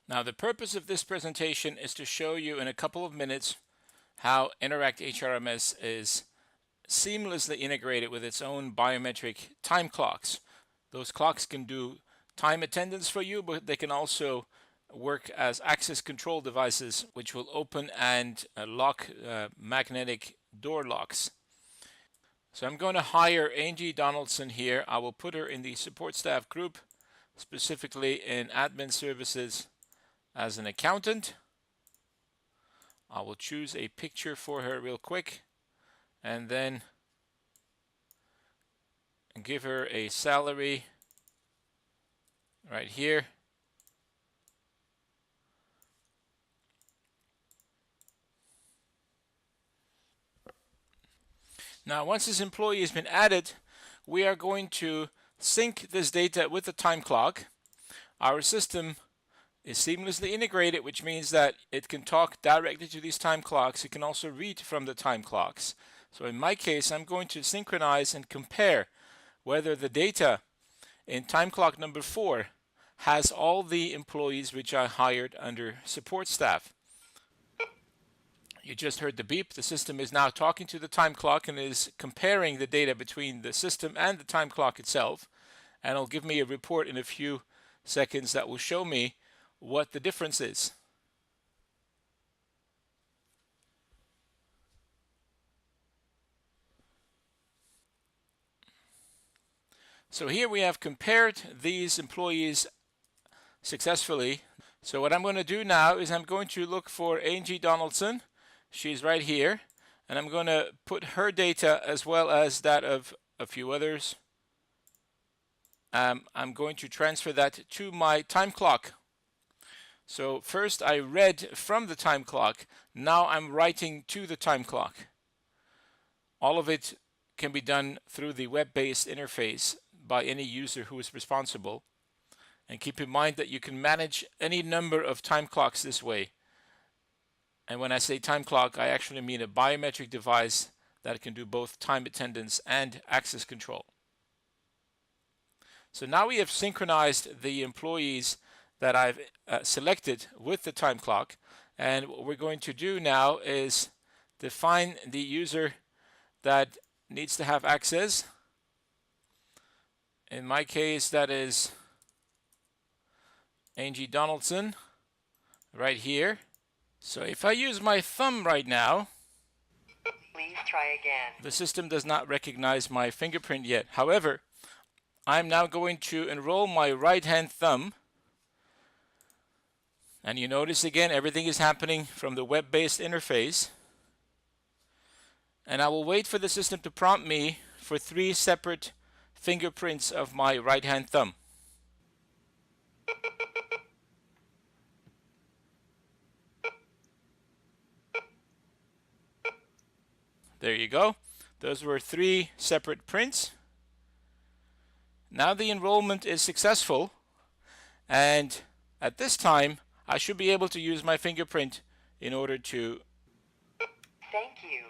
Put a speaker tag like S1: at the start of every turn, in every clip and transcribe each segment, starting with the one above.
S1: Now, the purpose of this presentation is to show you in a couple of minutes how Interact HRMS is seamlessly integrated with its own biometric time clocks. Those clocks can do time attendance for you, but they can also work as access control devices, which will open and lock magnetic door locks. So I'm going to hire Angie Donaldson here. I will put her in the support staff group, specifically in admin services as an accountant. I will choose a picture for her real quick and then give her a salary right here. Now, once this employee has been added, we are going to sync this data with the time clock. Our system is seamlessly integrated, which means that it can talk directly to these time clocks. It can also read from the time clocks. So in my case, I'm going to synchronize and compare whether the data in time clock number 4 has all the employees which I hired under support staff. You just heard the beep. The system is now talking to the time clock and is comparing the data between the system and the time clock itself. And it'll give me a report in a few seconds that will show me what the difference is. So here we have compared these employees successfully. So what I'm going to do now is I'm going to look for Angie Donaldson. She's right here, and I'm going to put her data as well as that of a few others. I'm going to transfer that to my time clock. So first I read from the time clock. Now I'm writing to the time clock. All of it can be done through the web-based interface by any user who is responsible. And keep in mind that you can manage any number of time clocks this way. And when I say time clock, I actually mean a biometric device that can do both time attendance and access control. So now we have synchronized the employees that I've selected with the time clock. And what we're going to do now is define the user that needs to have access. In my case, that is Angie Donaldson right here. So if I use my thumb right now,
S2: please try again.
S1: The system does not recognize my fingerprint yet. However, I'm now going to enroll my right hand thumb. And you notice again, everything is happening from the web-based interface. And I will wait for the system to prompt me for 3 separate fingerprints of my right hand thumb. There you go. Those were 3 separate prints. Now the enrollment is successful, and at this time I should be able to use my fingerprint in order to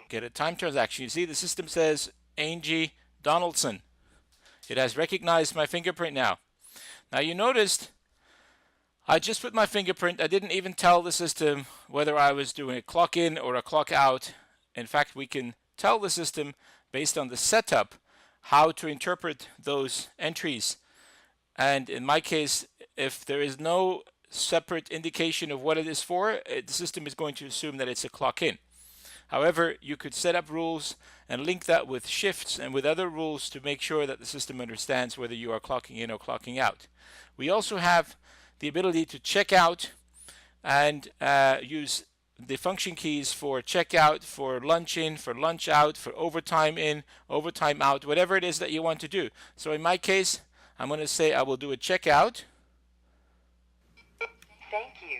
S1: get a time transaction. You see the system says Angie Donaldson. It has recognized my fingerprint now. Now you noticed I just put my fingerprint. I didn't even tell the system whether I was doing a clock in or a clock out. In fact, we can tell the system based on the setup how to interpret those entries. And in my case, if there is no separate indication of what it is for, the system is going to assume that it's a clock in. However, you could set up rules and link that with shifts and with other rules to make sure that the system understands whether you are clocking in or clocking out. We also have the ability to check out and use the function keys for checkout, for lunch in, for lunch out, for overtime in, overtime out, whatever it is that you want to do. So in my case, I'm going to say I will do a checkout.
S2: Thank you.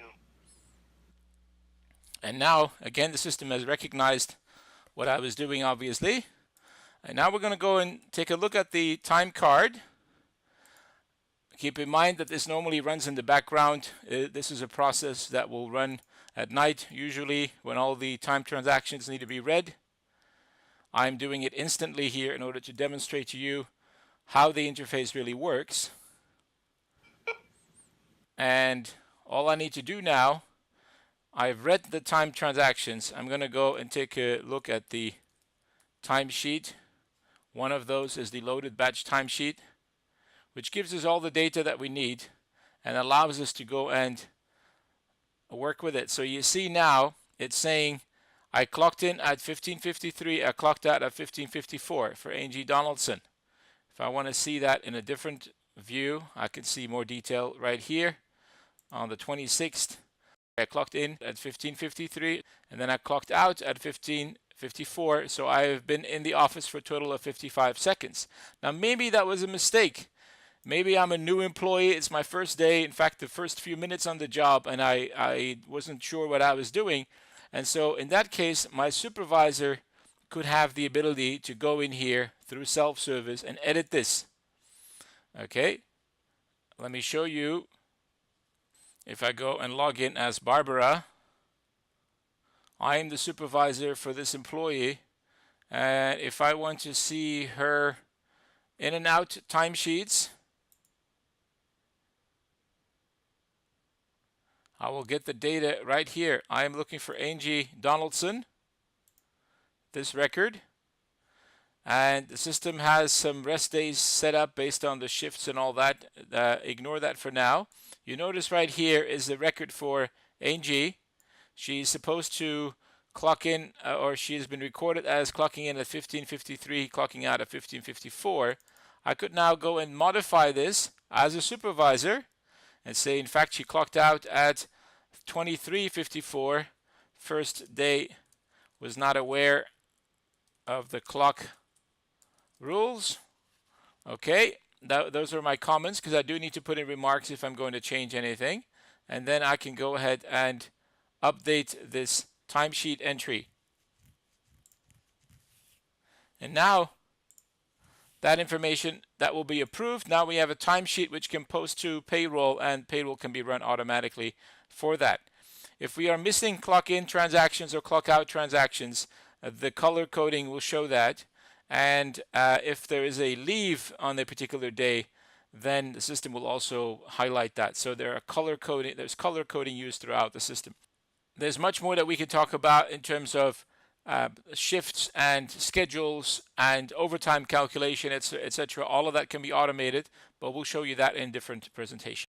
S1: And now, again, the system has recognized what I was doing, obviously. And now we're going to go and take a look at the time card. Keep in mind that this normally runs in the background. This is a process that will run at night, usually when all the time transactions need to be read. I'm doing it instantly here in order to demonstrate to you how the interface really works. And all I need to do now, I've read the time transactions. I'm going to go and take a look at the timesheet. One of those is the loaded batch timesheet, which gives us all the data that we need and allows us to go and work with it. So you see now it's saying I clocked in at 15:53, I clocked out at 15:54 for Angie Donaldson. If I want to see that in a different view, I can see more detail right here. On the 26th, I clocked in at 15:53 and then I clocked out at 15:54. So I have been in the office for a total of 55 seconds. Now maybe that was a mistake. Maybe I'm a new employee. It's my first day. In fact, the first few minutes on the job, and I wasn't sure what I was doing. And so in that case, my supervisor could have the ability to go in here through self-service and edit this. Okay, let me show you. If I go and log in as Barbara, I am the supervisor for this employee. And if I want to see her in and out timesheets, I will get the data right here. I am looking for Angie Donaldson, this record. And the system has some rest days set up based on the shifts and all that. Ignore that for now. You notice right here is the record for Angie. She's supposed to clock in, or she has been recorded as clocking in at 15:53, clocking out at 15:54. I could now go and modify this as a supervisor and say, in fact, she clocked out at 23:54. First day, was not aware of the clock rules. Okay, those are my comments, because I do need to put in remarks if I'm going to change anything. And then I can go ahead and update this timesheet entry. And now that information, that will be approved. Now we have a timesheet which can post to payroll, and payroll can be run automatically for that. If we are missing clock in transactions or clock out transactions, the color coding will show that. And if there is a leave on a particular day, then the system will also highlight that. So there's color coding used throughout the system. There's much more that we can talk about in terms of shifts and schedules and overtime calculation, etc. All of that can be automated, but we'll show you that in different presentations.